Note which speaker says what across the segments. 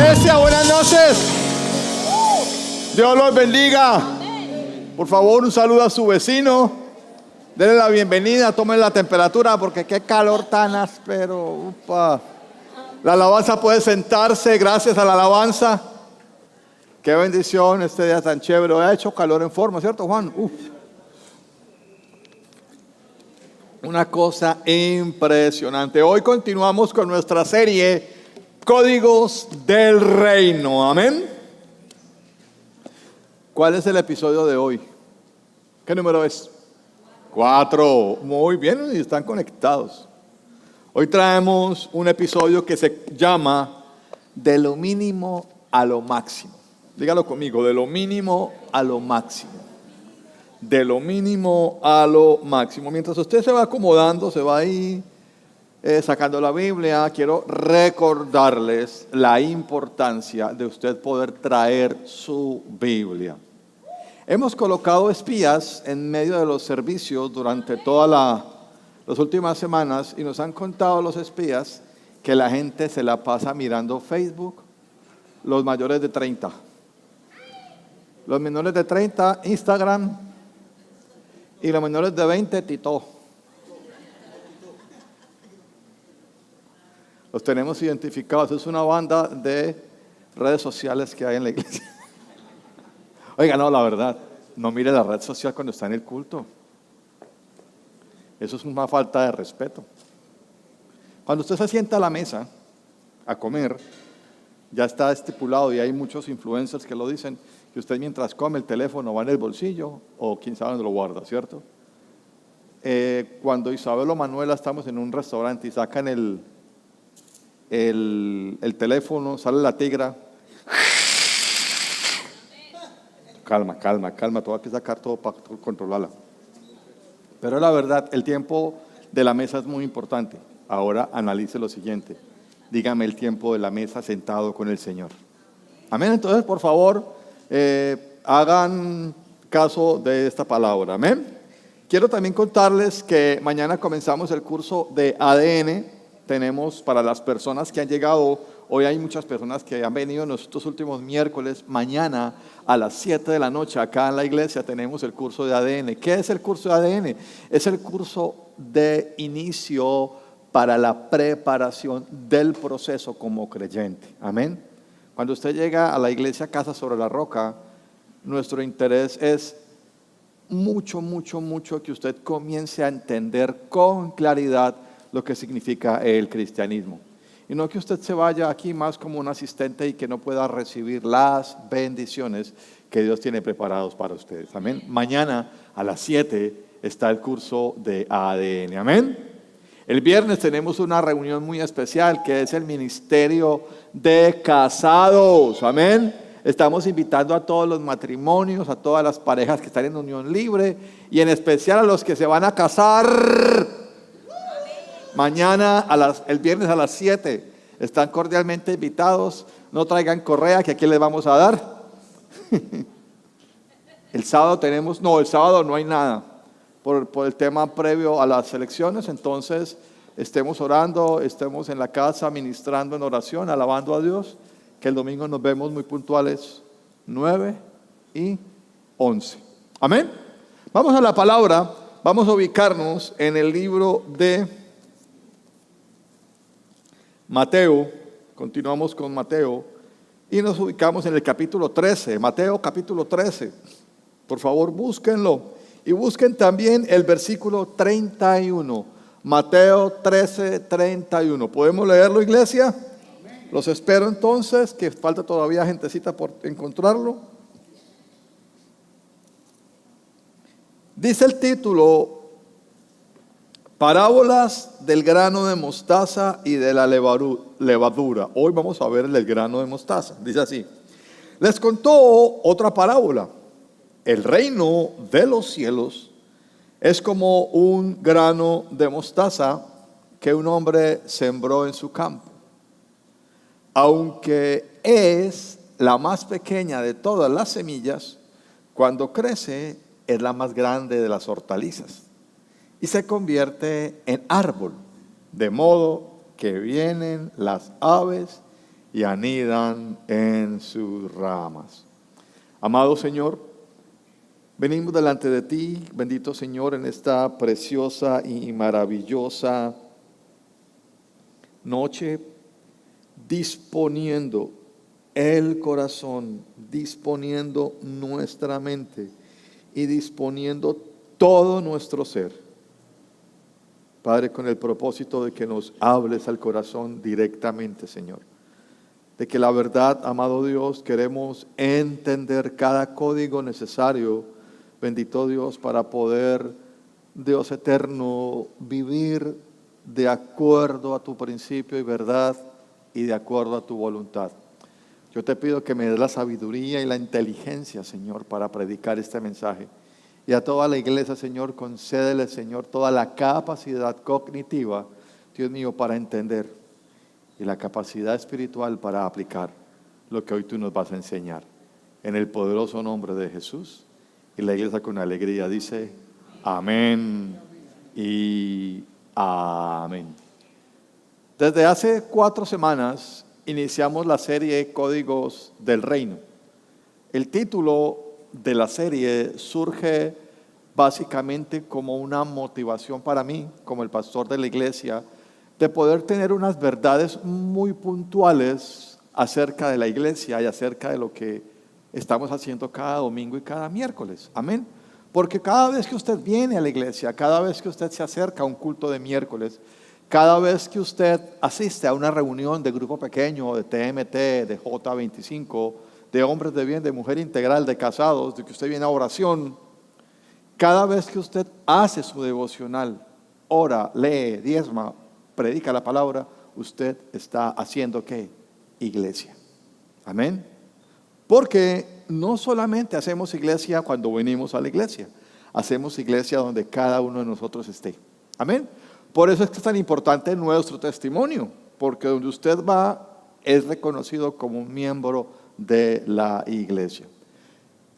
Speaker 1: Iglesia, buenas noches. Dios los bendiga. Por favor, un saludo a su vecino. Denle la bienvenida, tomen la temperatura porque qué calor tan áspero. Upa. La alabanza puede sentarse, gracias a la alabanza. Qué bendición este día tan chévere. Ha hecho calor en forma, ¿cierto, Juan? Uf. Una cosa impresionante. Hoy continuamos con nuestra serie Códigos del Reino. Amén. ¿Cuál es el episodio de hoy? ¿Qué número es? 4. Muy bien, y están conectados. Hoy traemos un episodio que se llama De lo mínimo a lo máximo. Dígalo conmigo, de lo mínimo a lo máximo. De lo mínimo a lo máximo. Mientras usted se va acomodando, se va ahí sacando la Biblia, quiero recordarles la importancia de usted poder traer su Biblia. Hemos colocado espías en medio de los servicios durante todas las últimas semanas y nos han contado los espías que la gente se la pasa mirando Facebook, los mayores de 30. Los menores de 30, Instagram, y los menores de 20, TikTok. Los tenemos identificados. Es una banda de redes sociales que hay en la iglesia. Oiga, no, la verdad, no mire la red social cuando está en el culto. Eso es una falta de respeto. Cuando usted se sienta a la mesa a comer, ya está estipulado y hay muchos influencers que lo dicen, que usted mientras come el teléfono va en el bolsillo o quién sabe dónde lo guarda, ¿cierto? Cuando Isabel o Manuela estamos en un restaurante y sacan el teléfono, sale la tigra. Calma, todo hay que sacar todo para controlarla. Pero la verdad, el tiempo de la mesa es muy importante. Ahora analice lo siguiente. Dígame el tiempo de la mesa sentado con el Señor. Amén. Entonces, por favor, hagan caso de esta palabra. Amén. Quiero también contarles que mañana comenzamos el curso de ADN. Tenemos para las personas que han llegado, hoy hay muchas personas que han venido en estos últimos miércoles. Mañana a las 7 de la noche acá en la iglesia tenemos el curso de ADN. ¿Qué es el curso de ADN? Es el curso de inicio para la preparación del proceso como creyente. Amén. Cuando usted llega a la iglesia Casa sobre la Roca, nuestro interés es mucho que usted comience a entender con claridad lo que significa el cristianismo. Y no que usted se vaya aquí más como un asistente y que no pueda recibir las bendiciones que Dios tiene preparados para ustedes. Amén. Mañana a las 7 está el curso de ADN. Amén. El viernes tenemos una reunión muy especial que es el Ministerio de Casados. Amén. Estamos invitando a todos los matrimonios, a todas las parejas que están en unión libre y en especial a los que se van a casar. Mañana, el viernes a las 7, están cordialmente invitados. No traigan correa, que aquí les vamos a dar. El sábado no hay nada por el tema previo a las elecciones. Entonces, estemos orando, estemos en la casa ministrando en oración, alabando a Dios. Que el domingo nos vemos muy puntuales, 9 y 11. Amén. Vamos a la palabra, vamos a ubicarnos en el libro de Mateo. Continuamos con Mateo y nos ubicamos en el capítulo 13, Mateo capítulo 13. Por favor, búsquenlo y busquen también el versículo 31. Mateo 13, 31. ¿Podemos leerlo, iglesia? Los espero entonces, que falta todavía gentecita por encontrarlo. Dice el título: Parábolas del grano de mostaza y de la levadura. Hoy vamos a ver el del grano de mostaza. Dice así: les contó otra parábola. El reino de los cielos es como un grano de mostaza que un hombre sembró en su campo. Aunque es la más pequeña de todas las semillas, cuando crece es la más grande de las hortalizas y se convierte en árbol, de modo que vienen las aves y anidan en sus ramas. Amado Señor, venimos delante de ti, bendito Señor, en esta preciosa y maravillosa noche, disponiendo el corazón, disponiendo nuestra mente y disponiendo todo nuestro ser, Padre, con el propósito de que nos hables al corazón directamente, Señor. De que la verdad, amado Dios, queremos entender cada código necesario, bendito Dios, para poder, Dios eterno, vivir de acuerdo a tu principio y verdad y de acuerdo a tu voluntad. Yo te pido que me des la sabiduría y la inteligencia, Señor, para predicar este mensaje. Y a toda la iglesia, Señor, concédele, Señor, toda la capacidad cognitiva, Dios mío, para entender, y la capacidad espiritual para aplicar lo que hoy tú nos vas a enseñar. En el poderoso nombre de Jesús. Y la iglesia con alegría dice, amén y amén. Desde hace 4 semanas iniciamos la serie Códigos del Reino. El título de la serie surge básicamente como una motivación para mí, como el pastor de la iglesia, de poder tener unas verdades muy puntuales acerca de la iglesia y acerca de lo que estamos haciendo cada domingo y cada miércoles. Amén. Porque cada vez que usted viene a la iglesia, cada vez que usted se acerca a un culto de miércoles, cada vez que usted asiste a una reunión de grupo pequeño, de TMT, de J25, de hombres de bien, de mujer integral, de casados, de que usted viene a oración, cada vez que usted hace su devocional, ora, lee, diezma, predica la palabra, usted está haciendo ¿qué? Iglesia. Amén. Porque no solamente hacemos iglesia cuando venimos a la iglesia, hacemos iglesia donde cada uno de nosotros esté. Amén. Por eso es que es tan importante nuestro testimonio, porque donde usted va es reconocido como un miembro de la iglesia.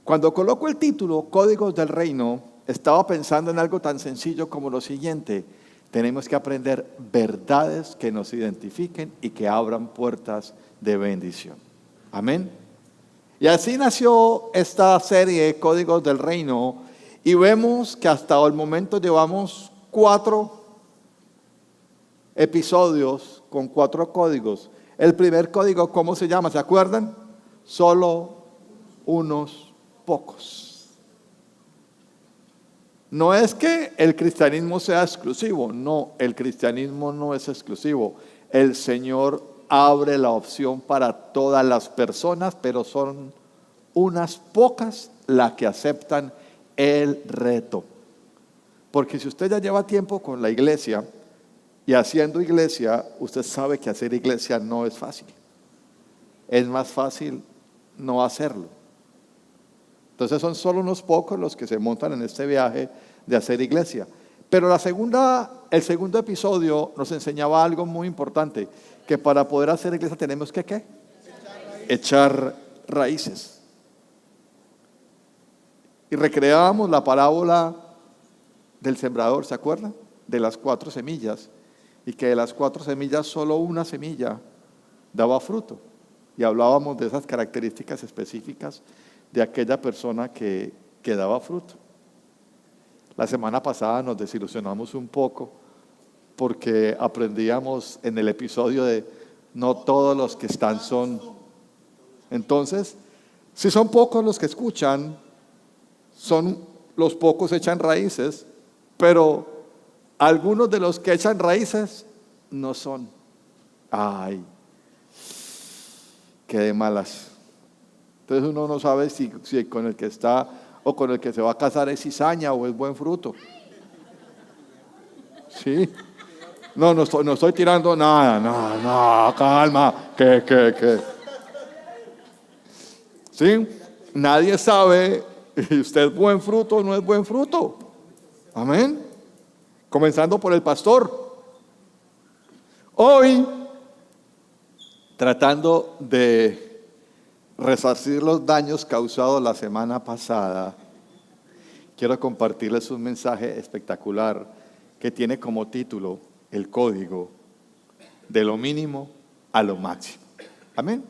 Speaker 1: Cuando coloco el título Códigos del Reino, estaba pensando en algo tan sencillo como lo siguiente: tenemos que aprender verdades que nos identifiquen y que abran puertas de bendición. Amén. Y así nació esta serie Códigos del Reino, y vemos que hasta el momento llevamos 4 episodios con 4 códigos. El primer código, ¿cómo se llama? ¿Se acuerdan? Solo unos pocos. No es que el cristianismo sea exclusivo, no, el cristianismo no es exclusivo. El Señor abre la opción para todas las personas, pero son unas pocas las que aceptan el reto. Porque si usted ya lleva tiempo con la iglesia y haciendo iglesia, usted sabe que hacer iglesia no es fácil. Es más fácil no hacerlo. Entonces son solo unos pocos los que se montan en este viaje de hacer iglesia. Pero el segundo episodio nos enseñaba algo muy importante, que para poder hacer iglesia tenemos que ¿qué? Echar raíces. Y recreábamos la parábola del sembrador, ¿se acuerdan? De las 4 semillas. Y que de las 4 semillas solo una semilla daba fruto. Y hablábamos de esas características específicas de aquella persona que daba fruto. La semana pasada nos desilusionamos un poco porque aprendíamos en el episodio de no todos los que están son. Entonces, si son pocos los que escuchan, los pocos echan raíces, pero algunos de los que echan raíces no son. Ay, qué de malas. Entonces uno no sabe si con el que está o con el que se va a casar es cizaña o es buen fruto. ¿Sí? No estoy tirando nada. No, calma. ¿Qué? ¿Sí? Nadie sabe si usted es buen fruto o no es buen fruto. Amén. Comenzando por el pastor. Hoy, tratando de resarcir los daños causados la semana pasada, quiero compartirles un mensaje espectacular que tiene como título el código de lo mínimo a lo máximo. Amén.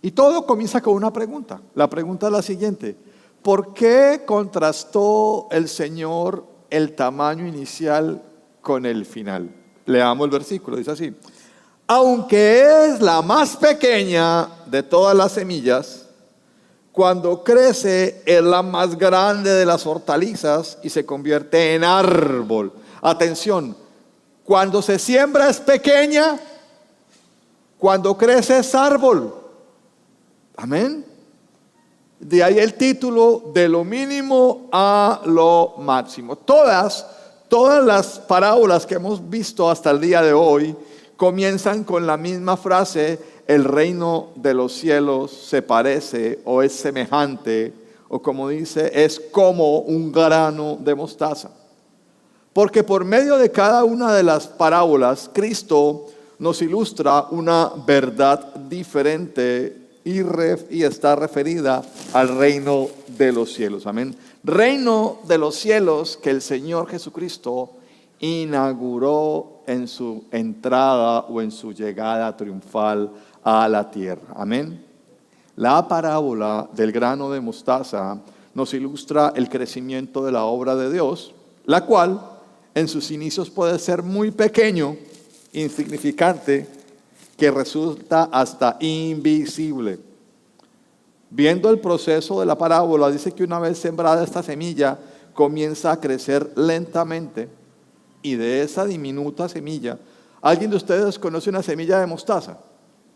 Speaker 1: Y todo comienza con una pregunta. La pregunta es la siguiente: ¿por qué contrastó el Señor el tamaño inicial con el final? Leamos el versículo, dice así: aunque es la más pequeña de todas las semillas, cuando crece es la más grande de las hortalizas y se convierte en árbol. Atención, cuando se siembra es pequeña, cuando crece es árbol. Amén. De ahí el título: de lo mínimo a lo máximo. Todas las parábolas que hemos visto hasta el día de hoy comienzan con la misma frase: el reino de los cielos se parece o es semejante, o como dice, es como un grano de mostaza. Porque por medio de cada una de las parábolas, Cristo nos ilustra una verdad diferente y está referida al reino de los cielos. Amén. Reino de los cielos que el Señor Jesucristo inauguró en su entrada o en su llegada triunfal a la tierra. Amén. La parábola del grano de mostaza nos ilustra el crecimiento de la obra de Dios, la cual en sus inicios puede ser muy pequeño, insignificante, que resulta hasta invisible. Viendo el proceso de la parábola, dice que una vez sembrada esta semilla, comienza a crecer lentamente, y de esa diminuta semilla, ¿alguien de ustedes conoce una semilla de mostaza?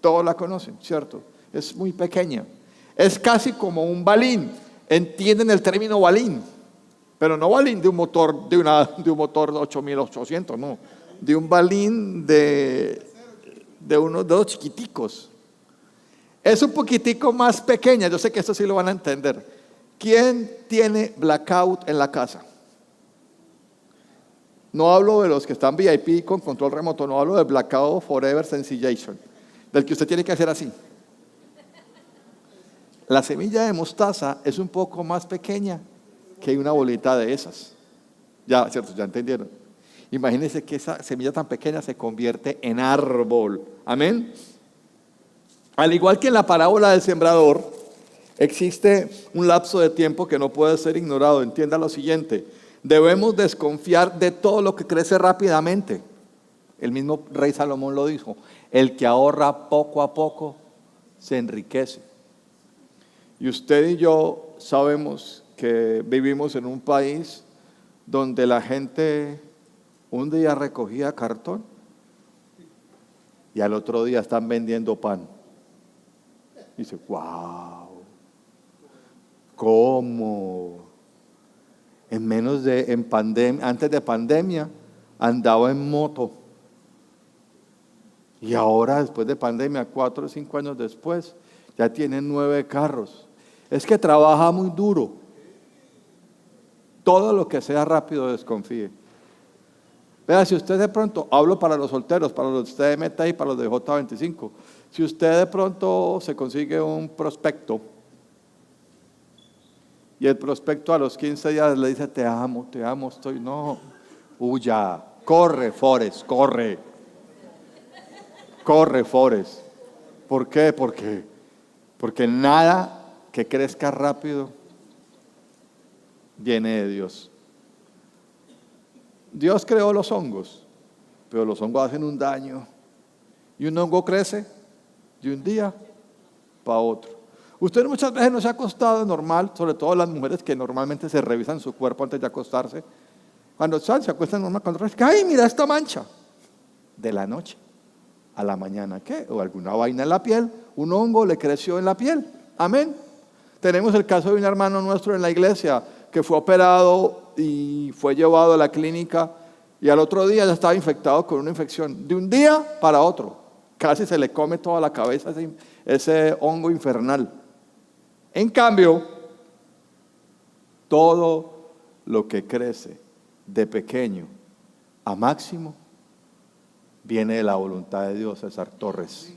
Speaker 1: Todos la conocen, ¿cierto? Es muy pequeña, es casi como un balín. Entienden el término balín, pero no balín de un motor de un motor 8800, no, de un balín de unos dedos chiquiticos. Es un poquitico más pequeña. Yo sé que esto sí lo van a entender. ¿Quién tiene blackout en la casa? No hablo de los que están VIP con control remoto, no hablo de blackout forever sensation, del que usted tiene que hacer así. La semilla de mostaza es un poco más pequeña que una bolita de esas. Ya, cierto, ya entendieron. Imagínense que esa semilla tan pequeña se convierte en árbol. Amén. Al igual que en la parábola del sembrador, existe un lapso de tiempo que no puede ser ignorado. Entienda lo siguiente: debemos desconfiar de todo lo que crece rápidamente. El mismo rey Salomón lo dijo: el que ahorra poco a poco se enriquece. Y usted y yo sabemos que vivimos en un país donde la gente un día recogía cartón y al otro día están vendiendo pan. Y dice: wow, ¿cómo? Antes de pandemia andaba en moto, y ahora después de pandemia, 4 o 5 años después, ya tiene 9 carros. Es que trabaja muy duro. Todo lo que sea rápido, desconfíe. Vea, si usted de pronto, hablo para los solteros, para los de usted de Meta y para los de J25, si usted de pronto se consigue un prospecto y el prospecto a los 15 días le dice: te amo, estoy, no, huya, corre, Forrest, corre, Forrest. ¿Por qué? Porque nada que crezca rápido viene de Dios. Dios creó los hongos, pero los hongos hacen un daño, y un hongo crece de un día para otro. Usted muchas veces no se ha acostado normal, sobre todo las mujeres que normalmente se revisan su cuerpo antes de acostarse. Cuando se acuestan normal, cuando ¡ay, mira esta mancha! De la noche a la mañana, ¿qué? O alguna vaina en la piel, un hongo le creció en la piel. Amén. Tenemos el caso de un hermano nuestro en la iglesia que fue operado y fue llevado a la clínica, y al otro día ya estaba infectado con una infección. De un día para otro, casi se le come toda la cabeza ese hongo infernal. En cambio, todo lo que crece de pequeño a máximo viene de la voluntad de Dios, César Torres.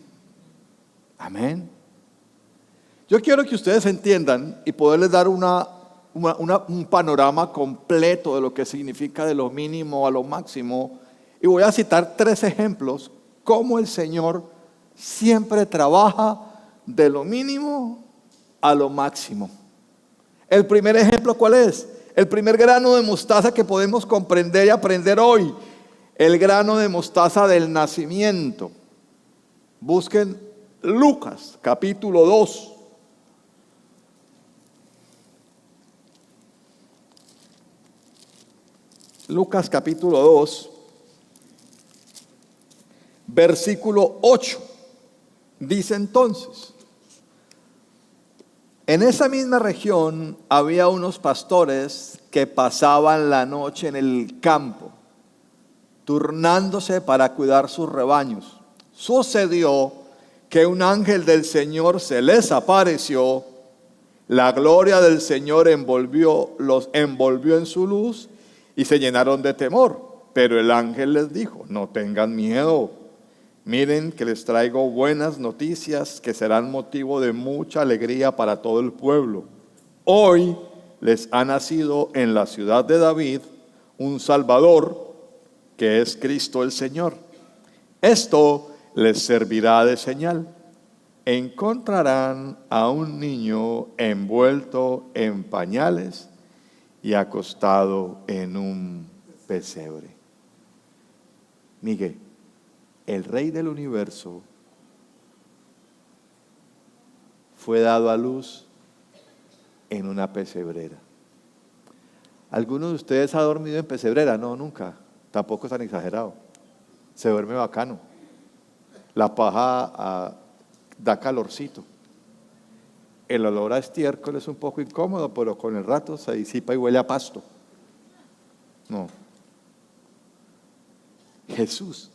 Speaker 1: Amén. Yo quiero que ustedes entiendan y poderles dar un panorama completo de lo que significa de lo mínimo a lo máximo. Y voy a citar 3 ejemplos cómo el Señor siempre trabaja de lo mínimo a lo máximo. El primer ejemplo, ¿cuál es? El primer grano de mostaza que podemos comprender y aprender hoy. El grano de mostaza del nacimiento. Busquen Lucas, capítulo 2. Lucas, capítulo 2, versículo 8. Dice entonces: en esa misma región había unos pastores que pasaban la noche en el campo, turnándose para cuidar sus rebaños. Sucedió que un ángel del Señor se les apareció, la gloria del Señor los envolvió en su luz y se llenaron de temor. Pero el ángel les dijo: no tengan miedo, miren que les traigo buenas noticias que serán motivo de mucha alegría para todo el pueblo. Hoy les ha nacido en la ciudad de David un Salvador, que es Cristo el Señor. Esto les servirá de señal. Encontrarán a un niño envuelto en pañales y acostado en un pesebre. Miguel, el Rey del universo fue dado a luz en una pesebrera. ¿Alguno de ustedes ha dormido en pesebrera? No, nunca. Tampoco es tan exagerado. Se duerme bacano. La paja da calorcito. El olor a estiércol es un poco incómodo, pero con el rato se disipa y huele a pasto. No. Jesús,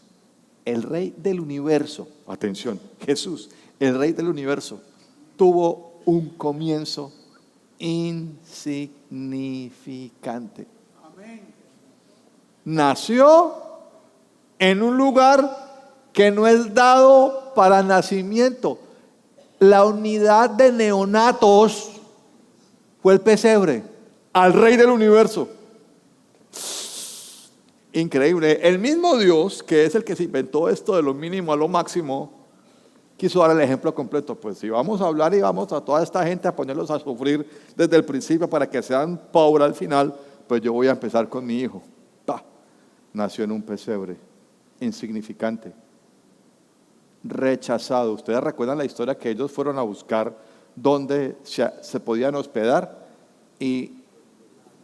Speaker 1: el Rey del universo, atención, Jesús, el Rey del universo, tuvo un comienzo insignificante. Amén. Nació en un lugar que no es dado para nacimiento. La unidad de neonatos fue el pesebre al Rey del universo. Increíble. El mismo Dios, que es el que se inventó esto de lo mínimo a lo máximo, quiso dar el ejemplo completo. Pues si vamos a hablar y vamos a toda esta gente a ponerlos a sufrir desde el principio para que sean pobres al final, pues yo voy a empezar con mi hijo. Nació en un pesebre, insignificante, rechazado. Ustedes recuerdan la historia que ellos fueron a buscar dónde se podían hospedar y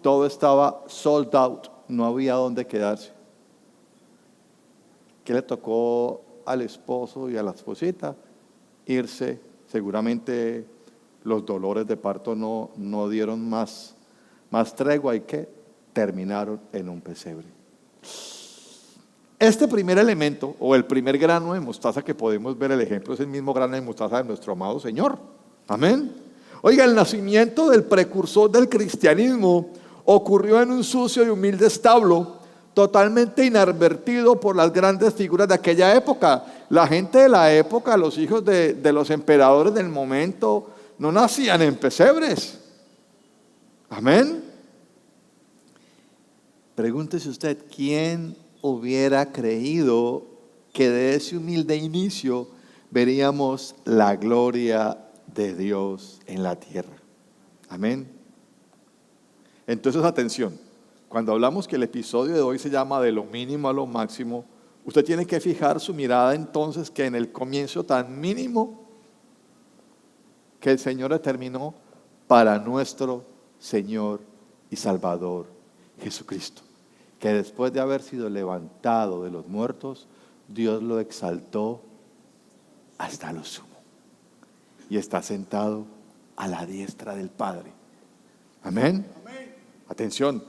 Speaker 1: todo estaba sold out, no había dónde quedarse. ¿Qué le tocó al esposo y a la esposita? Irse. Seguramente los dolores de parto no dieron más tregua y que terminaron en un pesebre. Este primer elemento, o el primer grano de mostaza que podemos ver, el ejemplo es el mismo grano de mostaza de nuestro amado Señor. Amén. Oiga, el nacimiento del precursor del cristianismo ocurrió en un sucio y humilde establo, totalmente inadvertido por las grandes figuras de aquella época. La gente de la época, los hijos de los emperadores del momento, no nacían en pesebres. Amén. Pregúntese usted, ¿quién hubiera creído que de ese humilde inicio veríamos la gloria de Dios en la tierra? Amén. Entonces, atención, cuando hablamos que el episodio de hoy se llama de lo mínimo a lo máximo, usted tiene que fijar su mirada entonces que en el comienzo tan mínimo que el Señor determinó para nuestro Señor y Salvador Jesucristo, que después de haber sido levantado de los muertos, Dios lo exaltó hasta lo sumo y está sentado a la diestra del Padre. Amén. Amén. Atención,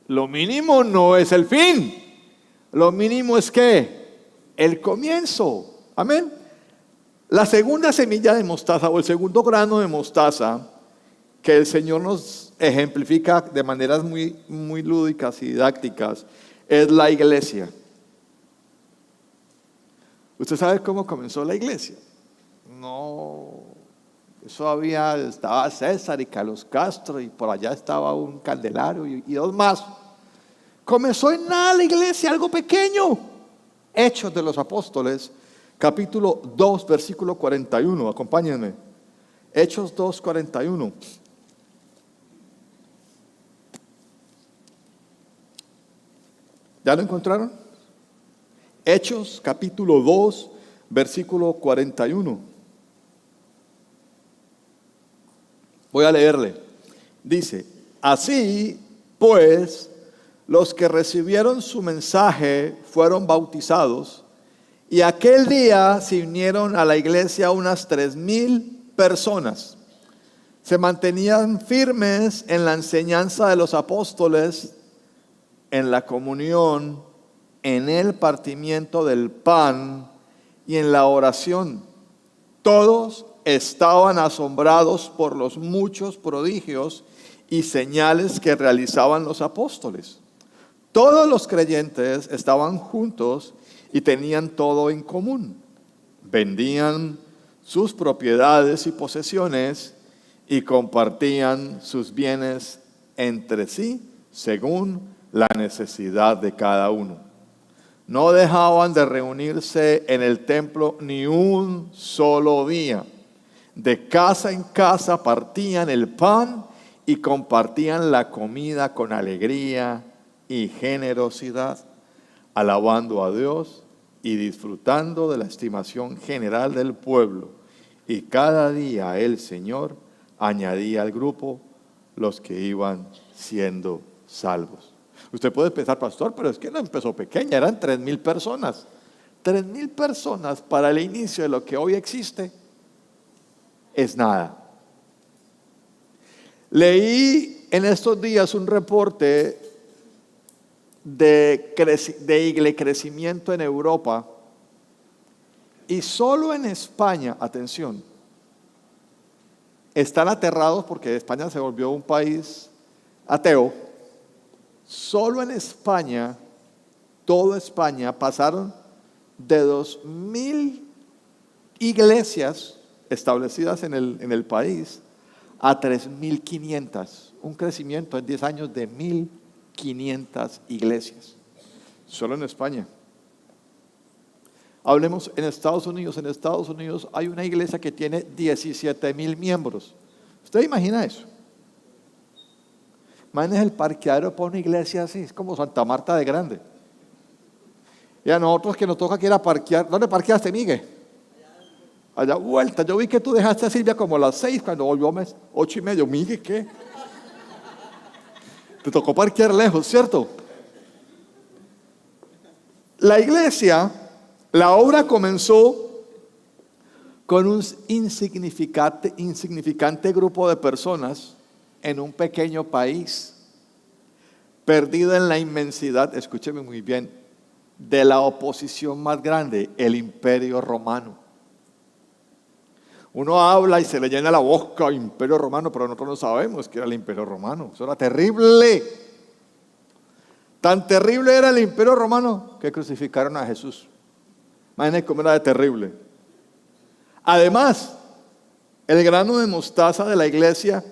Speaker 1: lo mínimo no es el fin, lo mínimo es que el comienzo. Amén. La segunda semilla de mostaza o el segundo grano de mostaza que el Señor nos ejemplifica de maneras muy lúdicas y didácticas es la iglesia. ¿Usted sabe cómo comenzó la iglesia? No, estaba César y Carlos Castro y por allá estaba un Candelario y dos más. Comenzó en nada la iglesia, algo pequeño. Hechos de los Apóstoles, capítulo 2, versículo 41. Acompáñenme. Hechos 2, 41. ¿Ya lo encontraron? Hechos capítulo 2, versículo 41. Voy a leerle. Dice: así pues, los que recibieron su mensaje fueron bautizados, y aquel día se unieron a la iglesia unas 3,000 personas. Se mantenían firmes en la enseñanza de los apóstoles, en la comunión, en el partimiento del pan y en la oración. Todos estaban asombrados por los muchos prodigios y señales que realizaban los apóstoles. Todos los creyentes estaban juntos y tenían todo en común. Vendían sus propiedades y posesiones y compartían sus bienes entre sí según la necesidad de cada uno. No dejaban de reunirse en el templo ni un solo día. De casa en casa partían el pan y compartían la comida con alegría y generosidad, alabando a Dios y disfrutando de la estimación general del pueblo. Y cada día el Señor añadía al grupo los que iban siendo salvos. Usted puede pensar, pastor, pero es que no empezó pequeña, eran 3,000 personas. 3,000 personas para el inicio de lo que hoy existe es nada. Leí en estos días un reporte de crecimiento en Europa, y solo en España, atención, están aterrados porque España se volvió un país ateo. Solo en España, toda España, pasaron de 2,000 iglesias establecidas en el país a 3,500. Un crecimiento en 10 años de 1,500 iglesias. Solo en España. Hablemos en Estados Unidos. En Estados Unidos hay una iglesia que tiene 17,000 miembros. ¿Usted imagina eso? Imagínese el parqueadero para una iglesia así. Es como Santa Marta de grande. Y a nosotros que nos toca que ir a parquear. ¿Dónde parqueaste, Miguel? Allá vuelta. Yo vi que tú dejaste a Silvia como a las 6 cuando volvió a 8:30. Miguel, ¿qué? Te tocó parquear lejos, ¿cierto? La iglesia, la obra comenzó con un insignificante grupo de personas en un pequeño país, perdido en la inmensidad, escúcheme muy bien, de la oposición más grande, el Imperio Romano. Uno habla y se le llena la boca Imperio Romano, pero nosotros no sabemos que era el Imperio Romano. Eso era terrible. Tan terrible era el Imperio Romano que crucificaron a Jesús. Imagínense cómo era de terrible. Además, el grano de mostaza de la iglesia,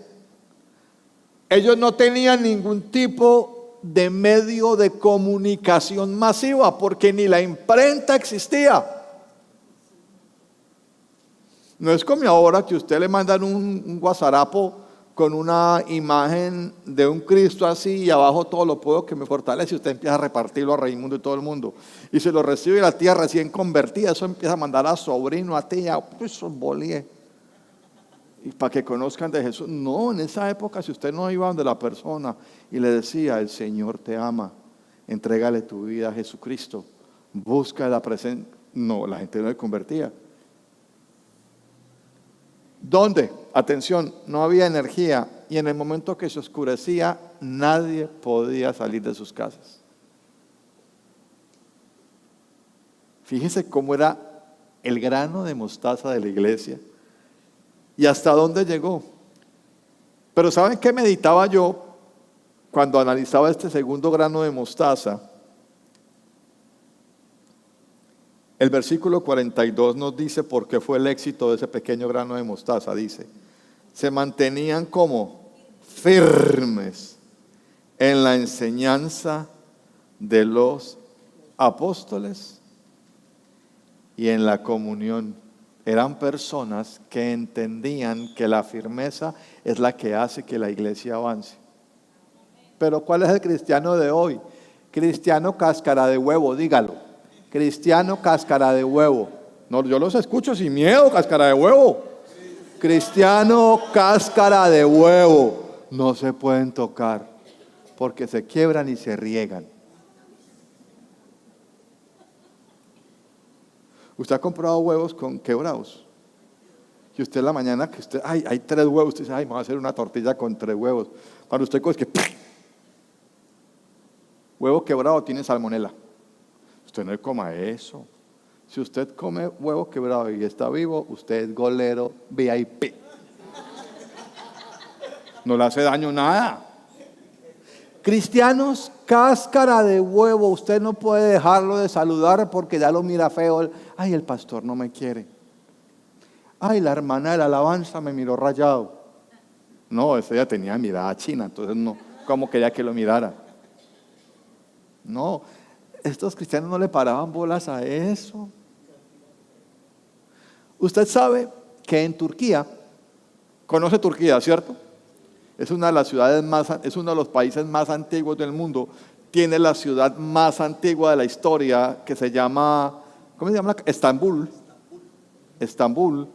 Speaker 1: ellos no tenían ningún tipo de medio de comunicación masiva porque ni la imprenta existía. No es como ahora que usted le mandan un guasarapo con una imagen de un Cristo así y abajo todo lo puedo que me fortalece y usted empieza a repartirlo a Raimundo y todo el mundo. Y se lo recibe la tía recién convertida, eso empieza a mandar a sobrino, a tía, pues bolíe. Y para que conozcan de Jesús. No, en esa época si usted no iba donde la persona y le decía, el Señor te ama, entrégale tu vida a Jesucristo, busca la presencia. No, la gente no se convertía. ¿Dónde? Atención, no había energía y en el momento que se oscurecía nadie podía salir de sus casas. Fíjese cómo era el grano de mostaza de la iglesia y hasta dónde llegó. Pero ¿saben qué meditaba yo cuando analizaba este segundo grano de mostaza? El versículo 42 nos dice por qué fue el éxito de ese pequeño grano de mostaza. Dice, se mantenían como firmes en la enseñanza de los apóstoles y en la comunión. Eran personas que entendían que la firmeza es la que hace que la iglesia avance. Pero ¿cuál es el cristiano de hoy? Cristiano cáscara de huevo, dígalo. Cristiano cáscara de huevo. No, yo los escucho sin miedo, cáscara de huevo. Cristiano cáscara de huevo. No se pueden tocar porque se quiebran y se riegan. ¿Usted ha comprado huevos con quebrados? Y usted en la mañana que usted, hay 3 huevos, usted dice, me voy a hacer una tortilla con 3 huevos. Cuando usted coge, huevo quebrado tiene salmonela. Usted no coma eso. Si usted come huevo quebrado y está vivo, usted es golero VIP. No le hace daño nada. Cristianos, cáscara de huevo. Usted no puede dejarlo de saludar porque ya lo mira feo. Ay, el pastor no me quiere. Ay, la hermana de la alabanza me miró rayado. No, esa ya tenía mirada china, entonces no, ¿cómo quería que lo mirara? No, estos cristianos no le paraban bolas a eso. Usted sabe que en Turquía, conoce Turquía, ¿cierto? Es una de las ciudades es uno de los países más antiguos del mundo. Tiene la ciudad más antigua de la historia que se llama, ¿cómo se llama? Estambul. Estambul,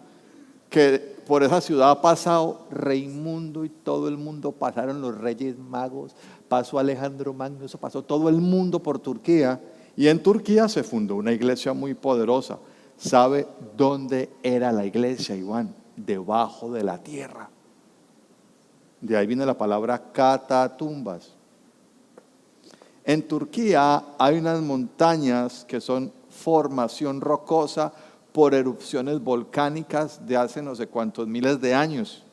Speaker 1: que por esa ciudad ha pasado Raimundo y todo el mundo, pasaron los Reyes Magos, pasó Alejandro Magno, eso pasó todo el mundo por Turquía. Y en Turquía se fundó una iglesia muy poderosa. ¿Sabe dónde era la iglesia, Iván? Debajo de la tierra. De ahí viene la palabra catatumbas. En Turquía hay unas montañas que son formación rocosa por erupciones volcánicas de hace no sé cuántos miles de años,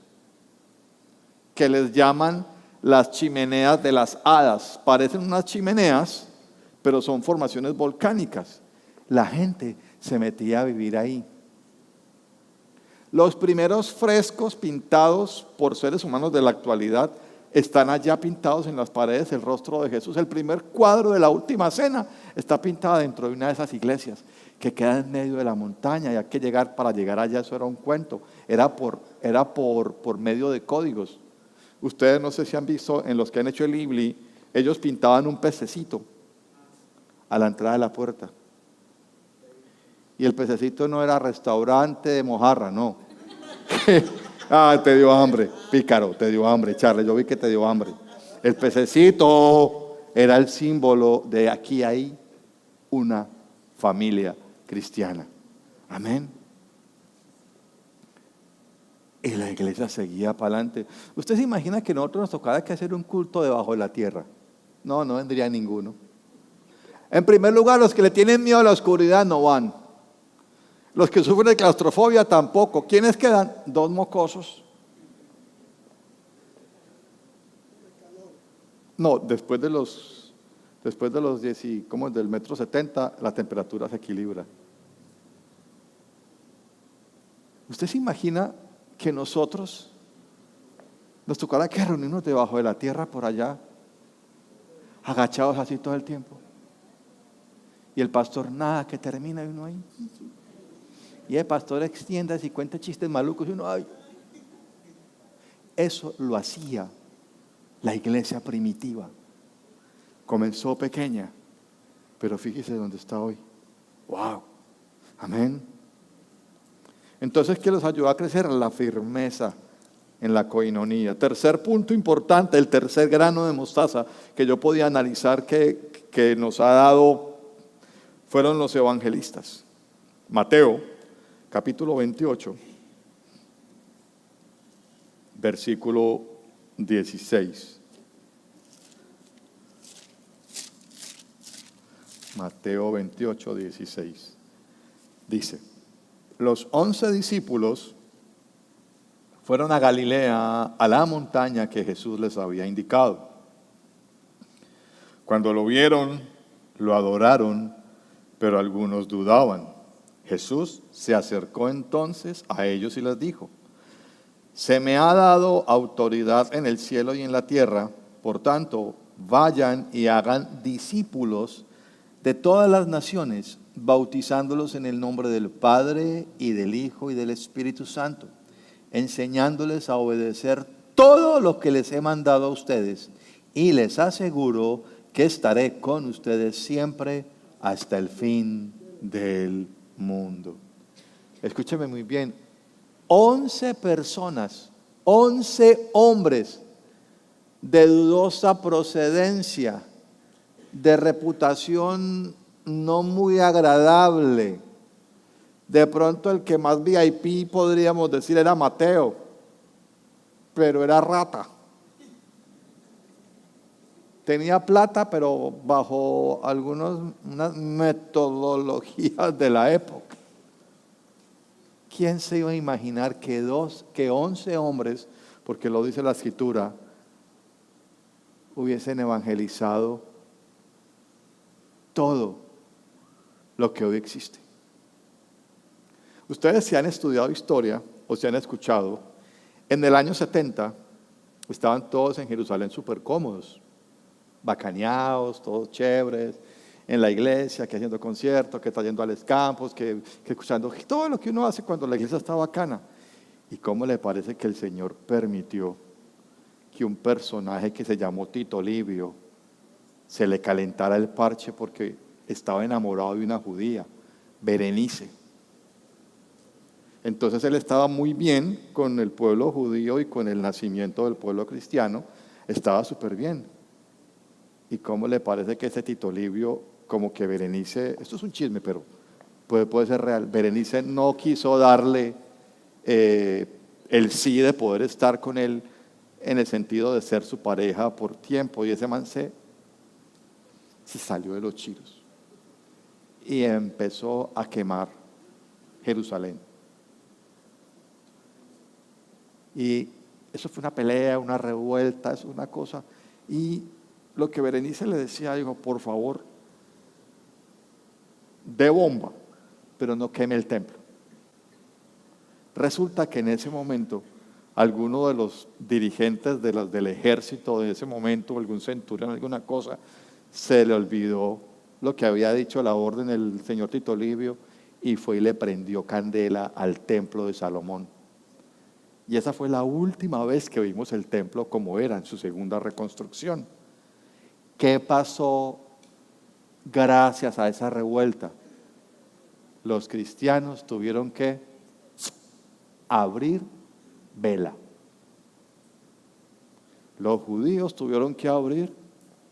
Speaker 1: que les llaman las chimeneas de las hadas. Parecen unas chimeneas, pero son formaciones volcánicas. La gente se metía a vivir ahí. Los primeros frescos pintados por seres humanos de la actualidad están allá pintados en las paredes, el rostro de Jesús. El primer cuadro de la última cena está pintado dentro de una de esas iglesias que queda en medio de la montaña, y hay que llegar, para llegar allá eso era un cuento, era por medio de códigos. Ustedes no sé si han visto, en los que han hecho el Ibli, ellos pintaban un pececito a la entrada de la puerta. Y el pececito no era restaurante de mojarra, no. Te dio hambre, pícaro, te dio hambre, Charles, yo vi que te dio hambre. El pececito era el símbolo de aquí hay una familia cristiana. Amén. Y la iglesia seguía para adelante. ¿Usted se imagina que nosotros nos tocara que hacer un culto debajo de la tierra? No, no vendría ninguno. En primer lugar, los que le tienen miedo a la oscuridad no van. Los que sufren de claustrofobia tampoco. ¿Quiénes quedan? 2 mocosos. No, después de los 10 y como del 1,70 m, la temperatura se equilibra. ¿Usted se imagina que nosotros nos tocara que reunirnos debajo de la tierra por allá, agachados así todo el tiempo? Y el pastor nada, que termina y uno ahí. Y el pastor extienda y cuenta chistes malucos y uno ay. Eso lo hacía la iglesia primitiva. Comenzó pequeña, pero fíjese dónde está hoy. ¡Wow! Amén. Entonces, ¿qué los ayudó a crecer? La firmeza en la coinonía. Tercer punto importante, el tercer grano de mostaza que yo podía analizar que nos ha dado, fueron los evangelistas. Mateo, capítulo 28, versículo 16. Mateo 28, 16. Dice: los 11 discípulos fueron a Galilea, a la montaña que Jesús les había indicado. Cuando lo vieron, lo adoraron, pero algunos dudaban. Jesús se acercó entonces a ellos y les dijo: se me ha dado autoridad en el cielo y en la tierra, por tanto, vayan y hagan discípulos de todas las naciones,
Speaker 2: bautizándolos en el nombre del Padre y del Hijo y del Espíritu Santo, enseñándoles a obedecer todo lo que les he mandado a ustedes, y les aseguro que estaré con ustedes siempre hasta el fin del mundo. Escúcheme muy bien, 11 personas, 11 hombres de dudosa procedencia, de reputación no muy agradable. De pronto el que más VIP podríamos decir era Mateo, pero era rata. Tenía plata, pero bajo unas metodologías de la época. ¿Quién se iba a imaginar que 11 hombres, porque lo dice la Escritura, hubiesen evangelizado todo lo que hoy existe? Ustedes, si han estudiado historia o si han escuchado, en el año 70 estaban todos en Jerusalén súper cómodos, bacaneados, todos chéveres, en la iglesia, que haciendo conciertos, que trayendo a los campos, que escuchando todo lo que uno hace cuando la iglesia está bacana. ¿Y cómo le parece que el Señor permitió que un personaje que se llamó Tito Livio se le calentara el parche porque estaba enamorado de una judía, Berenice? Entonces él estaba muy bien con el pueblo judío y con el nacimiento del pueblo cristiano, estaba súper bien. ¿Y cómo le parece que ese Tito Livio, como que Berenice, esto es un chisme, pero puede ser real, Berenice no quiso darle el sí de poder estar con él en el sentido de ser su pareja por tiempo, y ese man se salió de los chiros y empezó a quemar Jerusalén. Y eso fue una pelea, una revuelta, es una cosa. Y lo que Berenice le decía, dijo, por favor, dé bomba, pero no queme el templo. Resulta que en ese momento, alguno de los dirigentes del ejército de ese momento, algún centurión, alguna cosa, se le olvidó lo que había dicho la orden del señor Tito Livio y fue y le prendió candela al templo de Salomón. Y esa fue la última vez que vimos el templo como era en su segunda reconstrucción. ¿Qué pasó gracias a esa revuelta? Los cristianos tuvieron que abrir vela. Los judíos tuvieron que abrir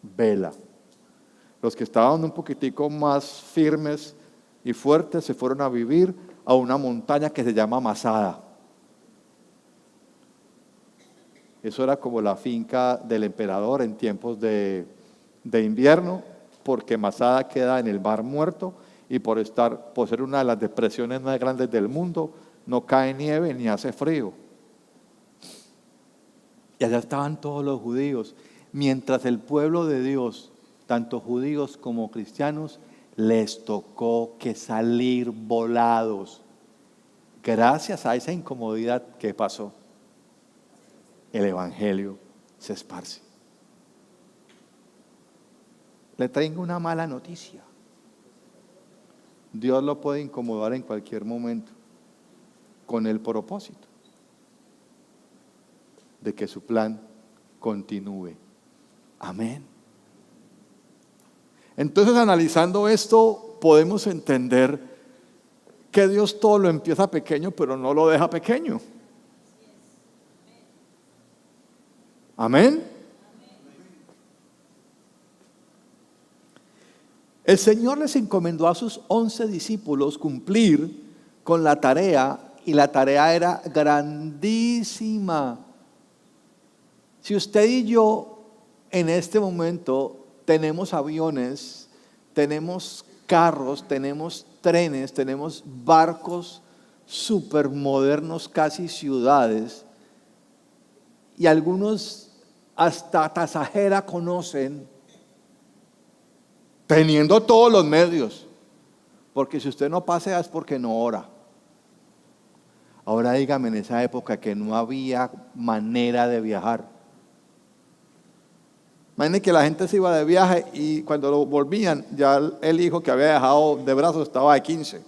Speaker 2: vela. Los que estaban un poquitico más firmes y fuertes se fueron a vivir a una montaña que se llama Masada. Eso era como la finca del emperador en tiempos de invierno, porque Masada queda en el Mar Muerto y por ser una de las depresiones más grandes del mundo, no cae nieve ni hace frío. Y allá estaban todos los judíos, mientras el pueblo de Dios, tanto judíos como cristianos, les tocó que salir volados. Gracias a esa incomodidad que pasó, el evangelio se esparce. Le traigo una mala noticia. Dios lo puede incomodar en cualquier momento con el propósito de que su plan continúe. Amén. Entonces, analizando esto, podemos entender que Dios todo lo empieza pequeño, pero no lo deja pequeño. Amén. El Señor les encomendó a sus 11 discípulos cumplir con la tarea, y la tarea era grandísima. Si usted y yo en este momento tenemos aviones, tenemos carros, tenemos trenes, tenemos barcos supermodernos, casi ciudades, y algunos hasta Tasajera conocen, teniendo todos los medios, porque si usted no pasea es porque no ora. Ahora dígame, en esa época que no había manera de viajar,
Speaker 1: Imagínense que la gente se iba de viaje y cuando lo volvían, ya el hijo que había dejado de brazos estaba de 15.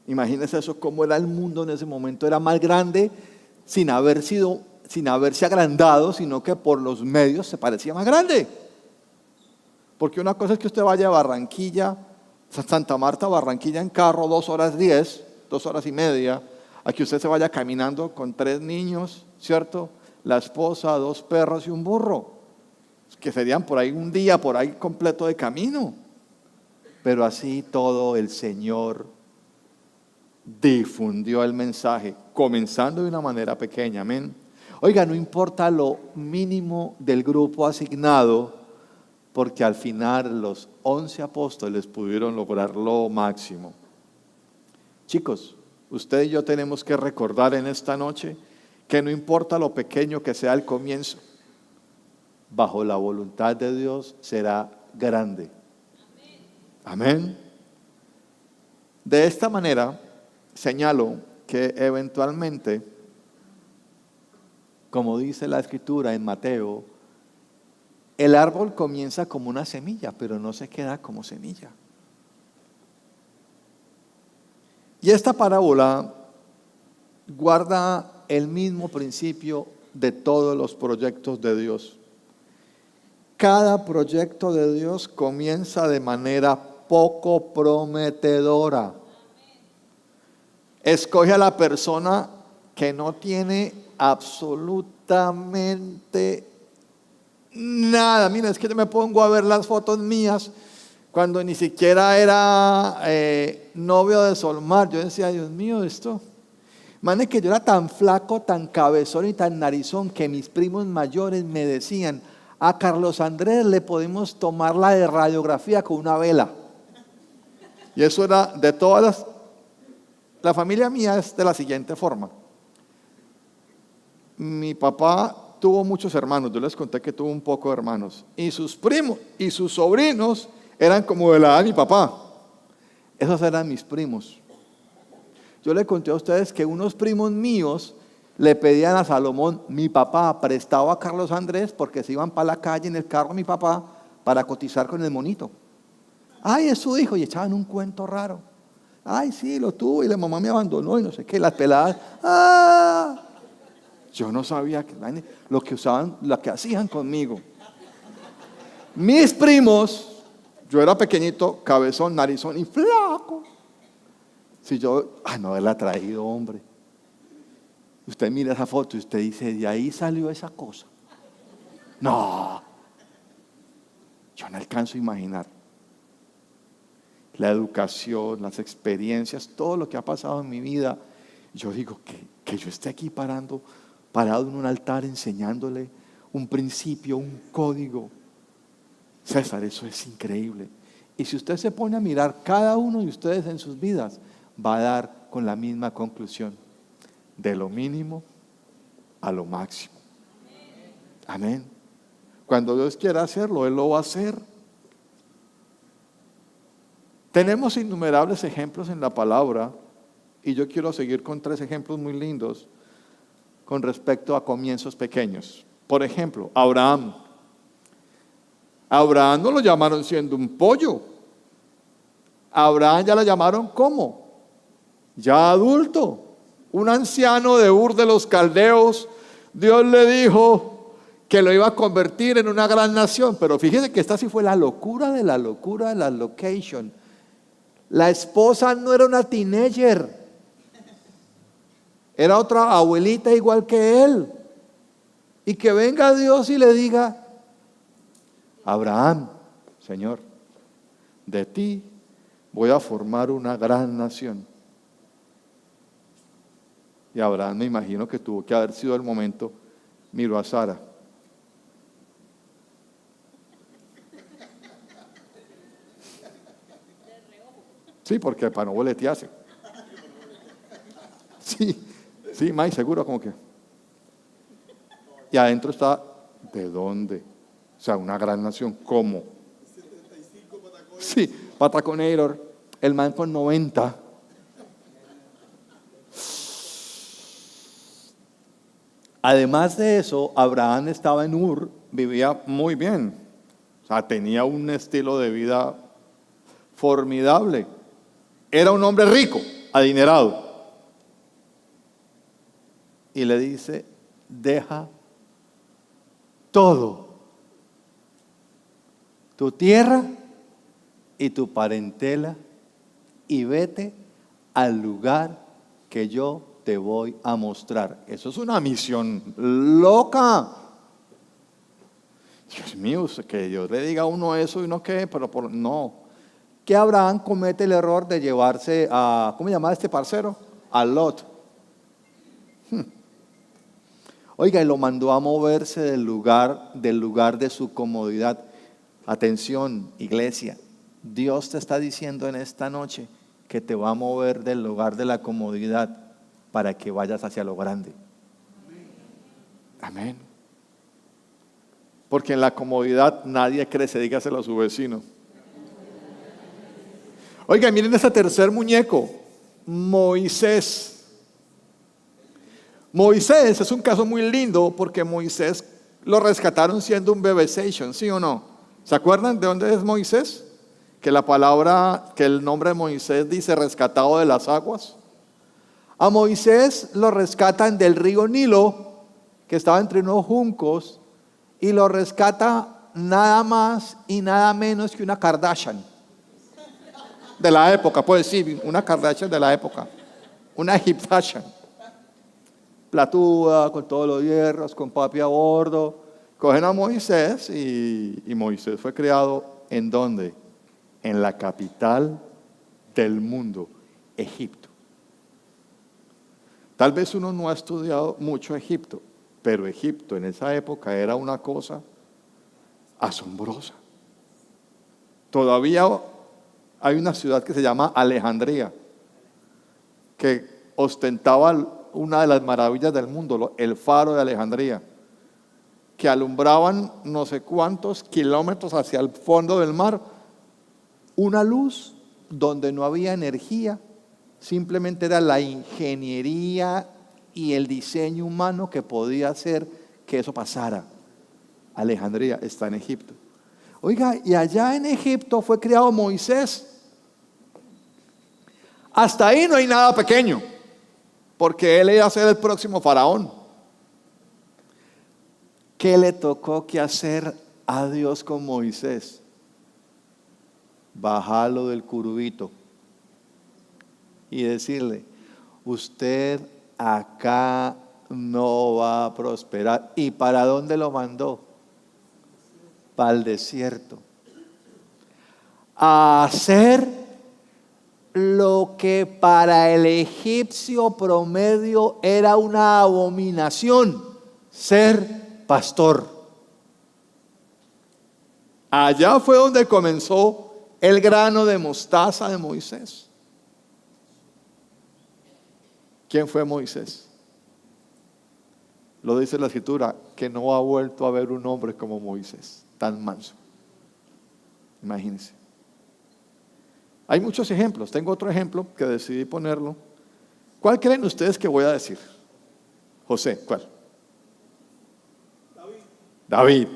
Speaker 1: Imagínense eso, cómo era el mundo en ese momento. Era más grande sin haberse agrandado, sino que por los medios se parecía más grande. Porque una cosa es que usted vaya a Barranquilla, Santa Marta, Barranquilla en carro, 2 horas 10, 2 horas y media, a que usted se vaya caminando con 3 niños, ¿cierto? La esposa, 2 perros y un burro, que serían por ahí un día, por ahí completo de camino. Pero así todo el Señor difundió el mensaje, comenzando de una manera pequeña, amén. Oiga, no importa lo mínimo del grupo asignado, porque al final los 11 apóstoles pudieron lograr lo máximo. Chicos, usted y yo tenemos que recordar en esta noche que no importa lo pequeño que sea el comienzo, bajo la voluntad de Dios será grande. Amén. De esta manera, señalo que eventualmente, como dice la Escritura en Mateo, el árbol comienza como una semilla, pero no se queda como semilla. Y esta parábola guarda el mismo principio de todos los proyectos de Dios. Cada proyecto de Dios comienza de manera poco prometedora. Escoge a la persona que no tiene absolutamente nada. Mira, es que yo me pongo a ver las fotos mías cuando ni siquiera era novio de Solmar. Yo decía, Dios mío, esto. Mane, que yo era tan flaco, tan cabezón y tan narizón que mis primos mayores me decían, a Carlos Andrés le podemos tomar la de radiografía con una vela. Y eso era de todas la familia mía es de la siguiente forma. Mi papá tuvo muchos hermanos, yo les conté que tuvo un poco de hermanos, y sus primos y sus sobrinos eran como de la edad de mi papá. Esos eran mis primos. Yo le conté a ustedes que unos primos míos le pedían a Salomón, mi papá prestaba a Carlos Andrés porque se iban para la calle en el carro de mi papá para cotizar con el monito. Ay, es su hijo, y echaban un cuento raro. Ay, sí, lo tuvo y la mamá me abandonó y no sé qué, las peladas. ¡Ah! Yo no sabía lo que usaban, lo que hacían conmigo. Mis primos, yo era pequeñito, cabezón, narizón y flaco. Si yo, no haberla traído, hombre. Usted mira esa foto y usted dice, de ahí salió esa cosa. No, yo no alcanzo a imaginar. La educación, las experiencias, todo lo que ha pasado en mi vida. Yo digo que yo esté aquí parado en un altar enseñándole un principio, un código. César, eso es increíble. Y si usted se pone a mirar cada uno de ustedes en sus vidas, va a dar con la misma conclusión. De lo mínimo a lo máximo. Amén. Cuando Dios quiera hacerlo, Él lo va a hacer. Tenemos innumerables ejemplos en la palabra y yo quiero seguir con 3 ejemplos muy lindos con respecto a comienzos pequeños. Por ejemplo, Abraham. Abraham no lo llamaron siendo un pollo. Abraham ya lo llamaron ¿cómo? Ya adulto, un anciano de Ur de los Caldeos. Dios le dijo que lo iba a convertir en una gran nación, pero fíjese que esta sí fue la locura de la location. La esposa no era una teenager, era otra abuelita igual que él. Y que venga Dios y le diga, Abraham, Señor, de ti voy a formar una gran nación. Y Abraham, me imagino que tuvo que haber sido el momento, miró a Sara. Sí, porque para no boletearse. Sí, más seguro como que. Y adentro está, ¿de dónde? O sea, una gran nación, ¿cómo? Sí, Pataconator, el man con 90.
Speaker 2: Además de eso, Abraham estaba en Ur.
Speaker 1: Vivía muy bien. O sea, tenía un estilo de vida formidable. Era un hombre rico, adinerado.
Speaker 2: Y le dice, deja todo, tu tierra y tu parentela, y vete al lugar que yo te voy a mostrar.
Speaker 1: Eso es una misión loca. Dios mío, que Dios le diga a uno eso y uno qué, pero no.
Speaker 2: Que Abraham comete el error de llevarse a, ¿cómo se llama este parcero? A Lot. Oiga, y lo mandó a moverse del lugar de su comodidad. Atención, iglesia, Dios te está diciendo en esta noche que te va a mover del lugar de la comodidad para que vayas hacia lo grande.
Speaker 1: Amén. Porque en la comodidad nadie crece, dígaselo a su vecino. Oiga, miren ese tercer muñeco, Moisés. Moisés es un caso muy lindo porque Moisés lo rescataron siendo un bebesation, ¿sí o no? ¿Se acuerdan de dónde es Moisés? Que el nombre de Moisés dice rescatado de las aguas.
Speaker 2: A Moisés lo rescatan del río Nilo, que estaba entre unos juncos, y lo rescata nada más y nada menos que una Kardashian.
Speaker 1: De la época, pues sí, una Kardashian de la época. Una Egyptian.
Speaker 2: Platuda, con todos los hierros, con papi a bordo.
Speaker 1: Cogen a Moisés y Moisés fue criado ¿en dónde? En la capital del mundo, Egipto. Tal vez uno no ha estudiado mucho Egipto, pero Egipto en esa época era una cosa asombrosa. Todavía hay una ciudad que se llama Alejandría, que ostentaba una de las maravillas del mundo, el faro de Alejandría, que alumbraban no sé cuántos kilómetros hacia el fondo del mar, una luz donde no había energía, simplemente era la ingeniería y el diseño humano que podía hacer que eso pasara. Alejandría está en Egipto. Oiga, y allá en Egipto fue creado Moisés. Hasta ahí no hay nada pequeño, porque él iba a ser el próximo faraón. ¿Qué le tocó que hacer a Dios con Moisés? Bajarlo del curubito y decirle, usted acá no va a prosperar. ¿Y para dónde lo mandó? Para el desierto. A hacer lo que para el egipcio promedio era una abominación, ser pastor. Allá fue donde comenzó el grano de mostaza de Moisés. ¿Quién fue Moisés? Lo dice la escritura, que no ha vuelto a haber un hombre como Moisés, tan manso. Imagínense. Hay muchos ejemplos. Tengo otro ejemplo que decidí ponerlo. ¿Cuál creen ustedes que voy a decir? José, ¿cuál? David.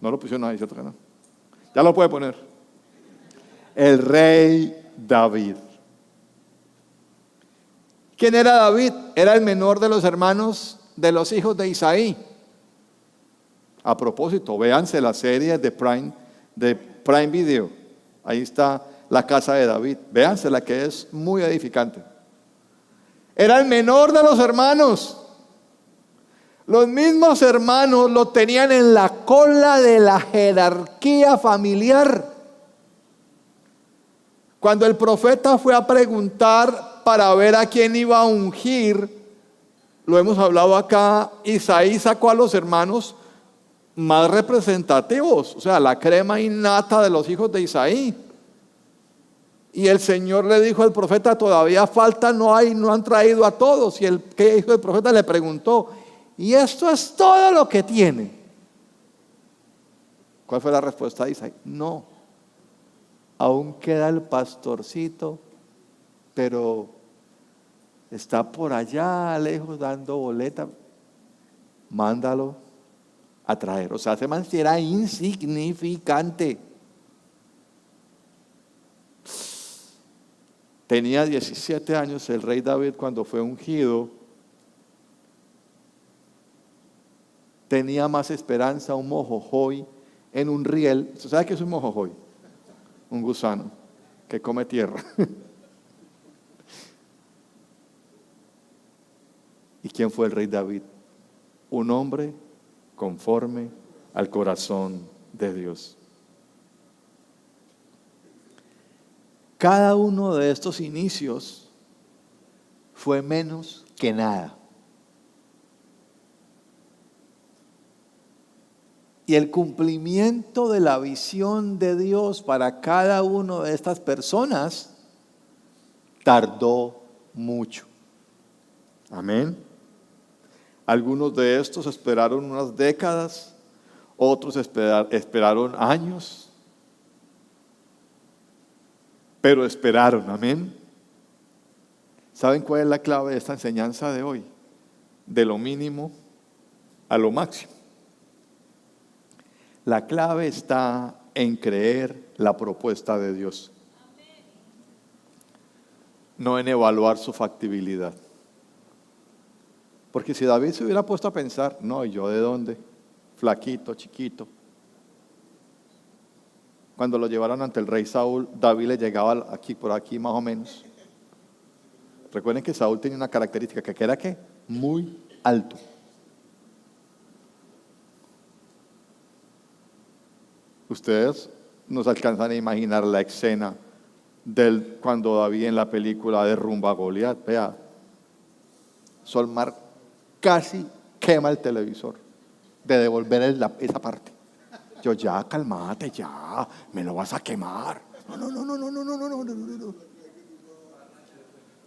Speaker 1: No lo pusieron ahí, ¿cierto que no? Ya lo puede poner. El rey David. ¿Quién era David? Era el menor de los hermanos de los hijos de Isaí. A propósito, véanse la serie de Prime Video. Ahí está la casa de David. Véanse la que es muy edificante. Era el menor de los hermanos. Los mismos hermanos lo tenían en la cola de la jerarquía familiar. Cuando el profeta fue a preguntar para ver a quién iba a ungir, lo hemos hablado acá, Isaí sacó a los hermanos más representativos, o sea, la crema innata de los hijos de Isaí. Y el Señor le dijo al profeta, todavía falta, no han traído a todos. Y el que hijo del profeta le preguntó, ¿y esto es todo lo que tiene? ¿Cuál fue la respuesta de Isaí? No, aún queda el pastorcito, pero
Speaker 2: está por allá lejos dando boleta, mándalo a traer. O sea, ese man sí era insignificante. Tenía 17 años el rey David cuando fue ungido. Tenía más esperanza un mojojoy en un riel. ¿Usted sabe qué es un mojojoy? Un gusano que come tierra. ¿Y quién fue el rey David? Un hombre conforme al corazón de Dios. Cada uno de estos inicios fue menos que nada. Y el cumplimiento de la visión de Dios para cada una de estas personas tardó mucho. Amén. Algunos de estos esperaron unas décadas, otros esperaron años, pero esperaron. Amén. ¿Saben cuál es la clave de esta enseñanza de hoy? De lo mínimo a lo máximo. La clave está en creer la propuesta de Dios, no en evaluar su factibilidad. Porque si David se hubiera puesto a pensar, no, ¿y yo de dónde? Flaquito, chiquito. Cuando lo llevaron ante el rey Saúl, David le llegaba aquí, por aquí más o menos. Recuerden que Saúl tenía una característica, que era ¿qué? Muy alto. Ustedes no se alcanzan a imaginar la escena cuando David en la película derrumba a Goliat. Vea, Solmar casi quema el televisor de devolver esa parte. Yo, ya, cálmate, ya, me lo vas a quemar. No.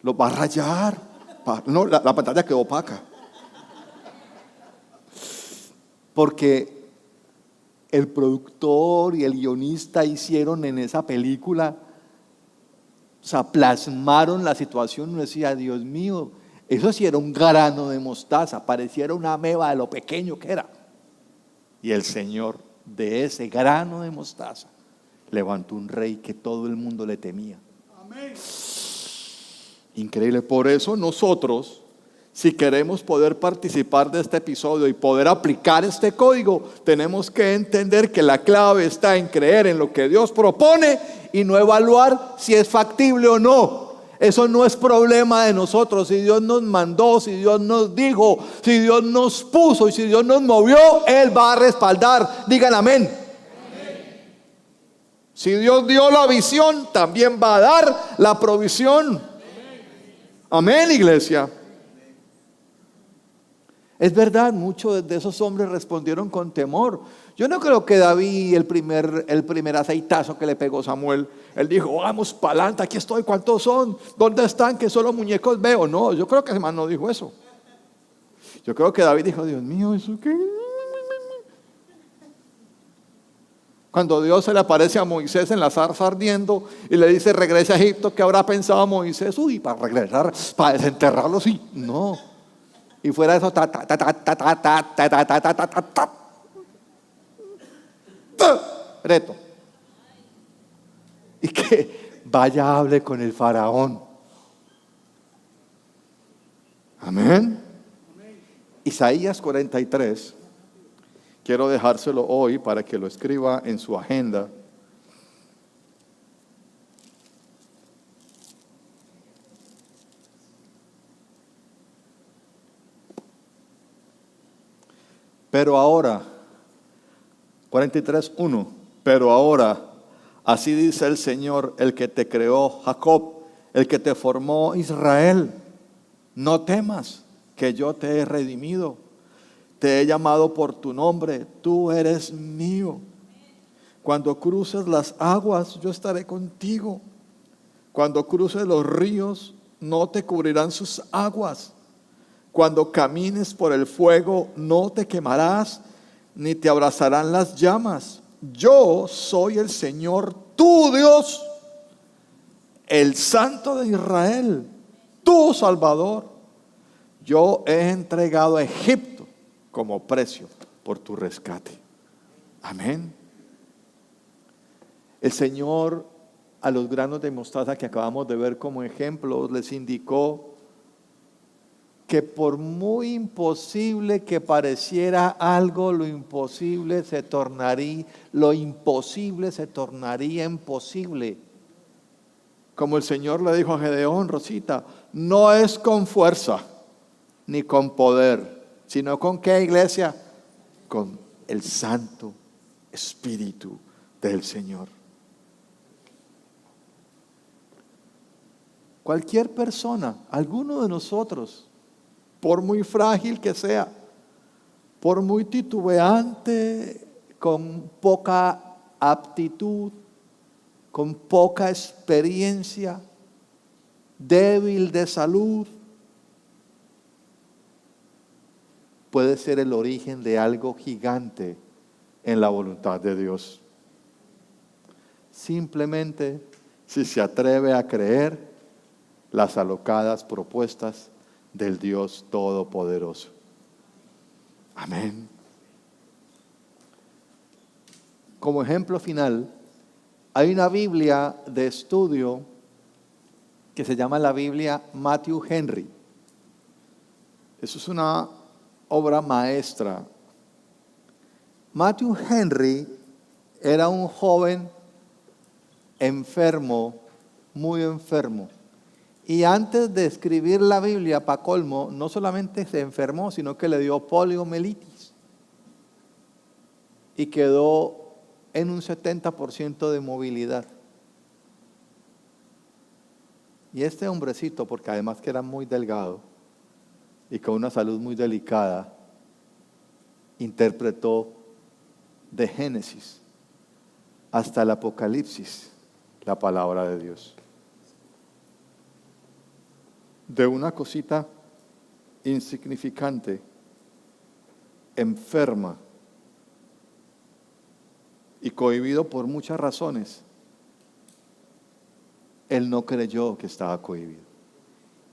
Speaker 2: Lo va a rayar. No, la pantalla quedó opaca. Porque el productor y el guionista hicieron en esa película, o sea, plasmaron la situación. Uno decía, Dios mío, eso sí era un grano de mostaza, pareciera una ameba de lo pequeño que era. Y el Señor, de ese grano de mostaza, levantó un rey que todo el mundo le temía. Amén. Increíble. Por eso nosotros, si queremos poder participar de este episodio y poder aplicar este código, tenemos que entender que la clave está en creer en lo que Dios propone y no evaluar si es factible o no. Eso no es problema de nosotros. Si Dios nos mandó, si Dios nos dijo, si Dios nos puso y si Dios nos movió, Él va a respaldar. Digan amén. Si Dios dio la visión, también va a dar la provisión. Amén, iglesia. Es verdad, muchos de esos hombres respondieron con temor. Yo no creo que David, el primer aceitazo que le pegó Samuel, él dijo, vamos para adelante, aquí estoy, ¿cuántos son? ¿Dónde están? Que solo muñecos veo. No, yo creo que ese man no dijo eso. Yo creo que David dijo, Dios mío, ¿eso qué? Cuando Dios se le aparece a Moisés en la zarza ardiendo y le dice, regresa a Egipto, ¿qué habrá pensado Moisés? Uy, para regresar, para desenterrarlo, sí. No. Y fuera de eso, reto. Y que vaya, hable con el faraón. Amén. Isaías 43. Quiero dejárselo hoy para que lo escriba en su agenda. Pero ahora, 43:1, pero ahora, así dice el Señor, el que te creó, Jacob, el que te formó, Israel, no temas, que yo te he redimido, te he llamado por tu nombre, tú eres mío. Cuando cruces las aguas, yo estaré contigo. Cuando cruces los ríos, no te cubrirán sus aguas. Cuando camines por el fuego, no te quemarás, ni te abrazarán las llamas. Yo soy el Señor, tu Dios, el Santo de Israel,
Speaker 1: tu Salvador. Yo he entregado a Egipto como precio por tu rescate. Amén. El Señor a los granos de mostaza que acabamos de ver como ejemplos les indicó que por muy imposible que pareciera algo, lo imposible se tornaría en posible. Como el Señor le dijo a Gedeón, Rosita, no es con fuerza ni con poder, sino con ¿qué, iglesia? Con el Santo Espíritu del Señor. Cualquier persona, alguno de nosotros, por muy frágil que sea, por muy titubeante, con poca aptitud, con poca experiencia, débil de salud, puede ser el origen de algo gigante en la voluntad de Dios. Simplemente si se atreve a creer las alocadas propuestas del Dios Todopoderoso. Amén. Como ejemplo final, hay una Biblia de estudio que se llama la Biblia Matthew Henry. Eso es una obra maestra. Matthew Henry era un joven enfermo, muy enfermo. Y antes de escribir la Biblia, para colmo, no solamente se enfermó, sino que le dio poliomielitis. Y quedó en un 70% de movilidad. Y este hombrecito, porque además que era muy delgado y con una salud muy delicada, interpretó de Génesis hasta el Apocalipsis la palabra de Dios. De una cosita insignificante, enferma y cohibido por muchas razones, él no creyó que estaba cohibido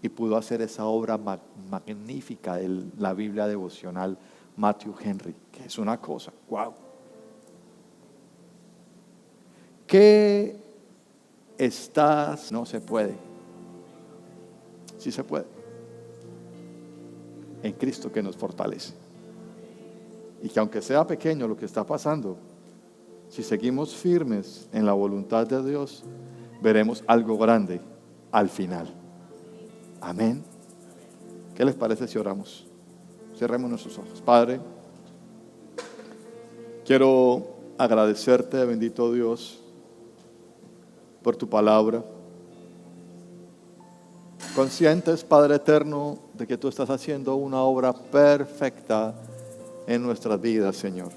Speaker 1: y pudo hacer esa obra magnífica de la Biblia devocional Matthew Henry, que es una cosa, wow. ¿Qué estás? No se puede. Sí se puede. En Cristo que nos fortalece. Y que aunque sea pequeño lo que está pasando, si seguimos firmes en la voluntad de Dios, veremos algo grande al final. Amén. ¿Qué les parece si oramos? Cerremos nuestros ojos. Padre, quiero agradecerte, bendito Dios, por tu palabra. Conscientes, Padre eterno, de que tú estás haciendo una obra perfecta en nuestras vidas, Señor.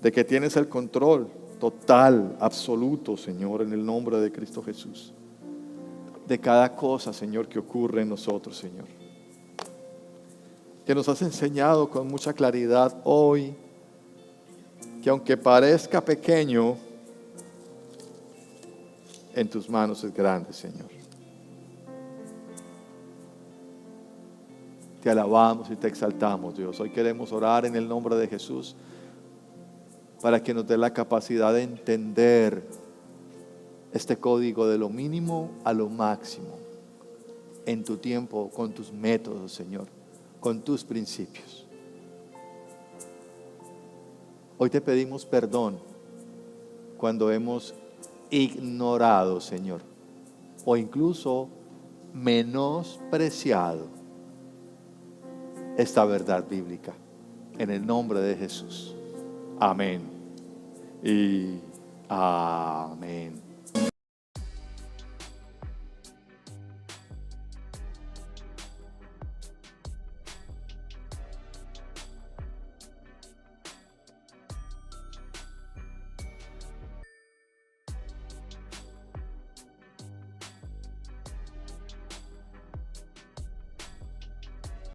Speaker 1: De que tienes el control total, absoluto, Señor, en el nombre de Cristo Jesús. De cada cosa, Señor, que ocurre en nosotros, Señor. Que nos has enseñado con mucha claridad hoy que aunque parezca pequeño, en tus manos es grande, Señor. Te alabamos y te exaltamos, Dios. Hoy queremos orar en el nombre de Jesús para que nos dé la capacidad de entender este código de lo mínimo a lo máximo en tu tiempo, con tus métodos, Señor, con tus principios. Hoy te pedimos perdón cuando hemos ignorado, Señor, o incluso menospreciado esta verdad bíblica. En el nombre de Jesús. Amén. Y amén.